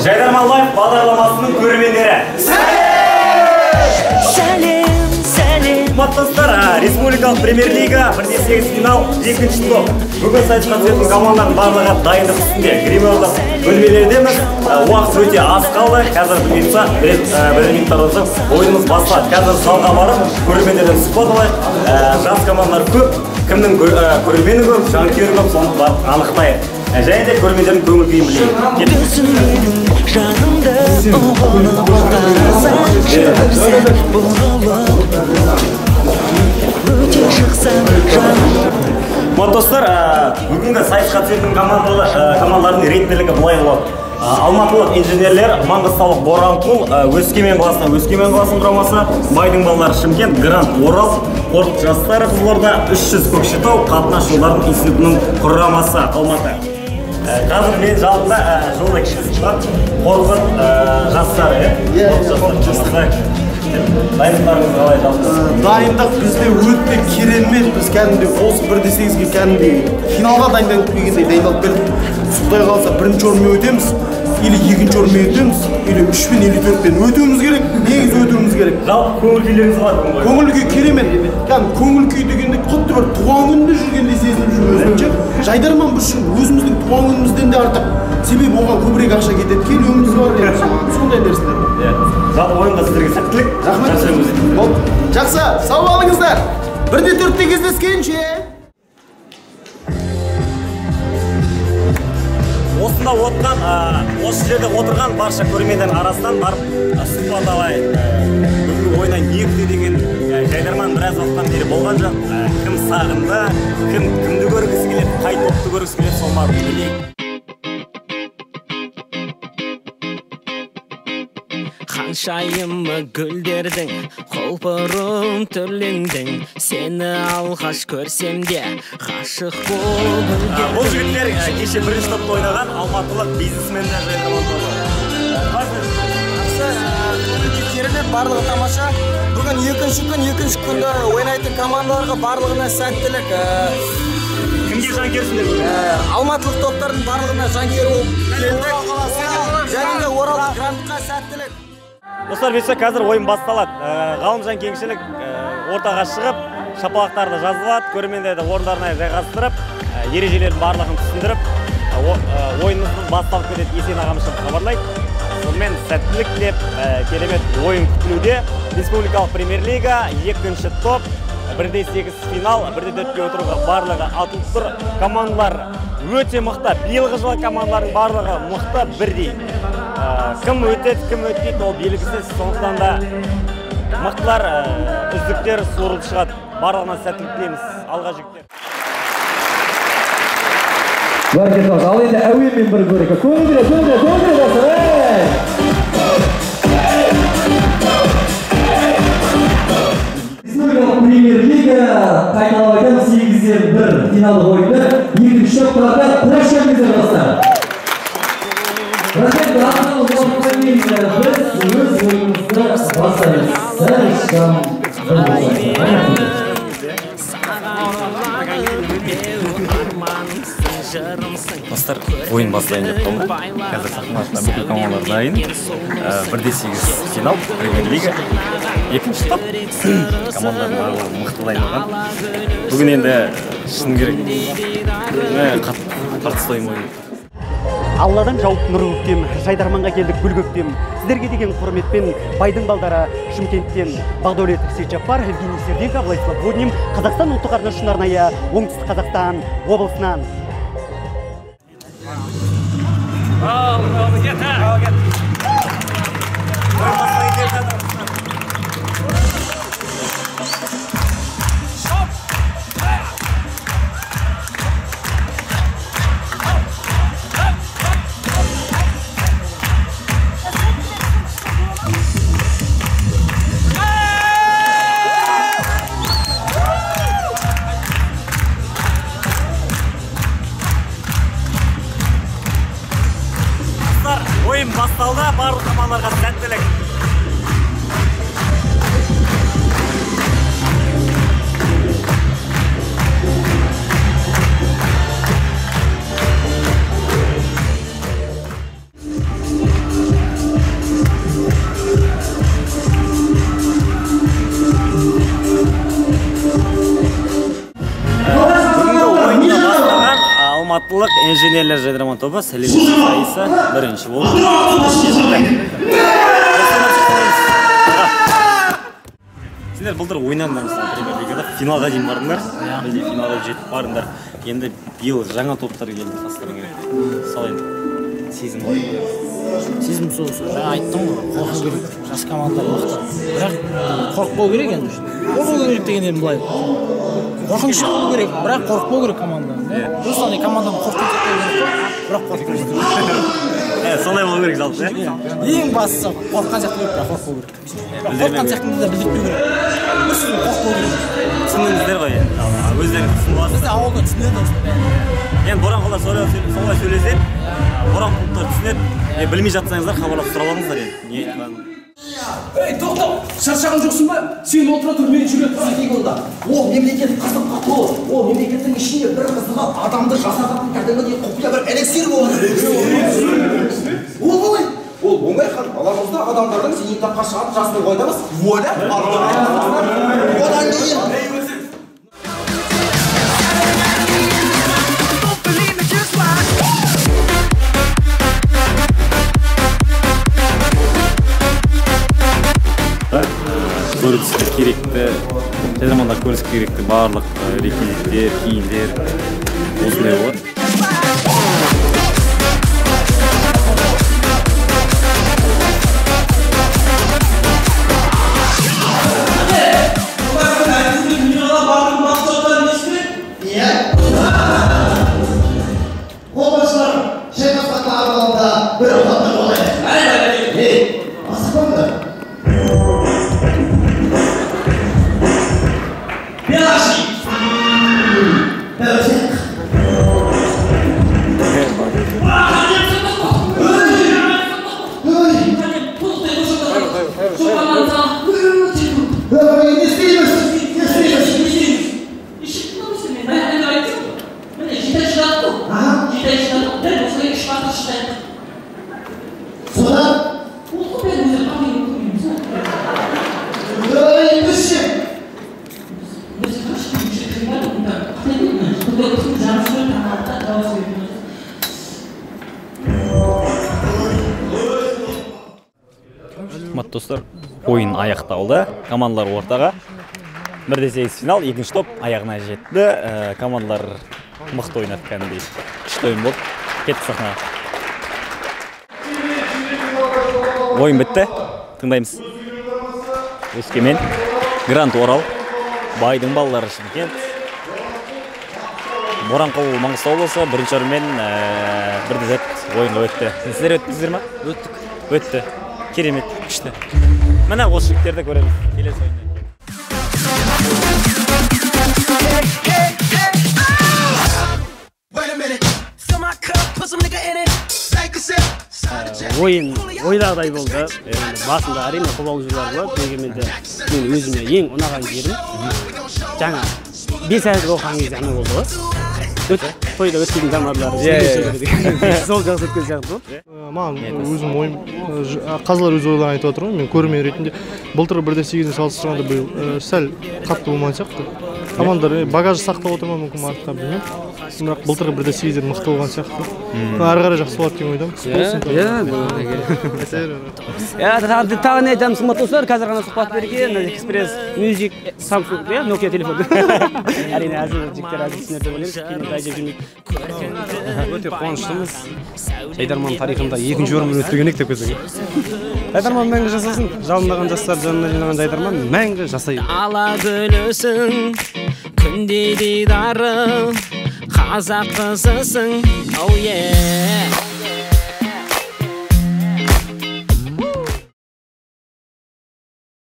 Жайдарман Лайф бағдарламасының көрермендері. Сәлем. Достар, Республикалық премьер-лига 1/8 финал 2-ші топ. Бүгін сайысқа түсетін команданың барлығы дайындық үстінде. Гримерлік бөлмелердеміз. Уақыт өте аз қалды. Қазір бұйырса бірер минуттар өтіп ойынымыз басталады. Қазір залға барып, көрермендерден сұхбат алайық. Жас командалар көп, кімнің көрермені көп, жанкүйері көп, соны барып анықтайық. Және де көрермендердің көңіл күйін білейік. Достар, бүгінгі сайысқа түсетін командалардың рейтингілігі былай болады. Алматылық инженерлер, Маңғыстаулық Боранқұл, Өскемен қаласының құрамасы, Байдың балалары Шымкент, Грант Орал, Қорқыт жастары Қызылорда, 300 Көкшетау, қатынас жолдарының институтының құрамасы Алматы. Қазір мен жалында жолда кішкісі бар, Қорқыт жастары, дайындықтарыңыз қалай жалпы? Дайындық бізде өте керемет. Біз кәдімгі осы 1/8-ге кәдімгі финалға дайындалып келгендей дайындалып келдік. Құдай қаласа бірінші орынмен өтеміз, или екінші орынмен өтеміз, или 3-пен, или 4-пен өтуіміз керек. Негізі өтуіміз керек. Жалпы көңіл күйлеріңіз бар ма? Көңіл күй керемет. Көңіл күй дегенде құтты бір туған күнінде жүргендей сезініп жүр өзімше. Жайдарман біз үшін өзіміздің туған күнімізден де артық. Себебі оған көбірек ақша кетеді. Келуіміз бар, сондай нәрселер. Жалпы ойынға сіздерге сәттілік. Рахмет. Жақсы, сау болыңыздар. 1/4-те кездескенше. Осында осы жерде отырған барша көрермендердің арасынан барып сұхбат алайық. Бүгінгі ойыннан не күтеді деген Жайдарман біраз уақыттан бері болған жоқ. Кім сағынды, кімді көргісі келеді, қай топты көргісі келеді, сол барып білейік. Қаншайымы гүлдердің құлпырым түрлендің, сені алғаш көрсем де ғашық болып үлгердім. Бұл жігіттер кеше бірінші топта ойнаған алматылық бизнесмендер Жайдарман тобы. Керемет, барлығы тамаша. Бүгін екінші күнді ойнайтын командаларға барлығына сәттілік. Кімге жанкерсіңдер? Алматылық топтардың барлығына жанкер болып келдік. Және де Орал Грантқа сәттілік. Достар, бесе қазір ойын басталады. Ғалымжан кеңшілік ортаға шығып, шапалақтарды жазылады, көрермендерді орындарына жайғастырып, ережелердің барлығын түсіндіріп, ойынымыздың басталып кетеді Есен ағамыз хабарлайды. Сонымен сәттілік деп керемет ойын күтілуде. Республикалық премьер-лига 2-ші топ, 1/8 финал, 1/4-ге отыруға барлығы атылып тұр. Командалар өте мықты. Биылғы жылы командалардың барлығы мықты, бірдей. Кім өтеді, кім өтпейді, ол белгісіз. Сондықтан да мықтылар, үздіктер суырылып шығады. Барлығынан сәттілік тілейміз. Алға жігіттер. Ал енді әуенмен бір көрейік. Көңілдіре. Республикалық премьер-лига қайталап айтамыз, 8-1 финалдық ойынды 2-ші топтарда прощальный достар. Рахмет, ақталып уақытпен біз өз ойынымызды бастаймыз. Достар, ойын бастайын деп қалды. Қазір сахнасында бүкіл командалар дайын. 1/8 финал, премьер-лига. 2-ші топ. Командалардың барлығы мықты дайындалған. Бүгін енді шын керек. Қатысты ойын. Алладан жауып нұр көктем, Жайдарманға келдік гүл көктем. Сіздерге деген құрметпен Байдың балдары Шымкенттен Бағдәулет Сейтжаппар, Евгений Серденко, Владислав Водним, Қазақстан ұлттық арнасы үшін арнайы Оңтүстік Қазақстан облысынан. Ойын басталды, барлық командаларға сәттілік. Алматылық инженерлер жайдарман тобы сәлемдесу сайысы бірінші болды. Сендер былтыр ойнадыңдар премьер-лигада, финалға дейін бардыңдар. Бізде финалға жетіп бардыңдар. Енді биыл жаңа топтар келді қастарың керек. Сол енді сезім бар. Сезім сол жаңа айттым ғой, қорқу керек. Жас командадар мықты. Бірақ қорықпау керек енді. Қорқу керек дегеннен былай. Қорқынышты болу керек, бірақ қорықпау керек командадан. Просто командадан қорқытып кетпеу керек, бірақ қорықпау керек. Сондай болу керек жалпы, ең бастысы қорыққан сияқты керек, бірақ қорықпау керек. Қорыққан сияқтыны да білдіртпеу керек. Бір сөзбен қорықпау керек. Түсіндіңіздер ғой енді. Өздеріңіз түсініп аласыздар. Бізде ауылда түсінеді. Енді Боранқұлдар солай сөйлеседі. Боранқұлдар түсінеді. Білмей жатсаңыздар хабарлап сұрап алыңыздар енді. Не айтқанын. Ей, тоқта! Шаршаған жоқсың ба? Сен отыра тұр, мен жүре тұрайын онда. Ол мемлекет қызыққа толы. Ол мемлекеттің ішінде бір қызығы адамды жасаған кәдімгідей құпия бір элексир болады. Ол қалай? Ол оңай хан. Аламызда адамдардың зейнетаққа шығып жасын қойдамыз. Вуаля! Одан кейін көрсетсе керекті, жайдарманда көрсетсе керекті барлық реквизиттер, киімдер осындай болады. Достар, ойын аяқталды. Командалар ортаға. 1-8 финал, екінші топ аяғына жетті. Командалар мықты ойнады кәдімгідей. Күшті ойын болды. Кетті сахнаға. Ойын бітті. Тыңдаймыз. Өскемен, Грант Орал, Байдың балалары Шымкент. Боранқұл Маңғыстау облысы бірінші орынмен 1-0 ойынға өтті. Сіздер өттіңіздер ме? Өттік. Өтті. Керемет, күшті. Міне осы жігіттерді көреміз. Келесі ойында. Ойын ойдағыдай болды. Басында әрине қобалжулар болады. Дегенмен де мен өзіме ең ұнаған жерім жаңа 5 айлық оқыған кезде ана болды ғой. Тойда өткен жануарлар сол жақсы өткен сияқты болды. Маған өзім ойым қазылар өз ойларын айтып отыр ғой. Мен көрермен ретінде былтыр 1-8-ні салыстырғанда биыл сәл қатты болмаған сияқты. Командар багажы сақтап отыр ма мүмкін артқа білмеймін. Бірақ былтырғы 1-8-ден мықты болған сияқты. Ары қарай жақсы болады деген ойдамын. Тағы не айтамыз достар, қазір ғана сұхбат берген Экспресс Music Samsung Nokia телефон. Әрине әзір жігіттер әзір түсінерді ойлаймыз. Кейін айжап жүрмейді. Өте қуаныштымыз. Жайдарман тарихында екінші орынмен өтпеген ек деп көзіңе. Жайдарман мәңгі жасасын. Жалындаған жастар жанына жинаған жайдарман мәңгі жасайды. Ала гүлісің, күнде дидарым, қазақ қызысың, oh yeah.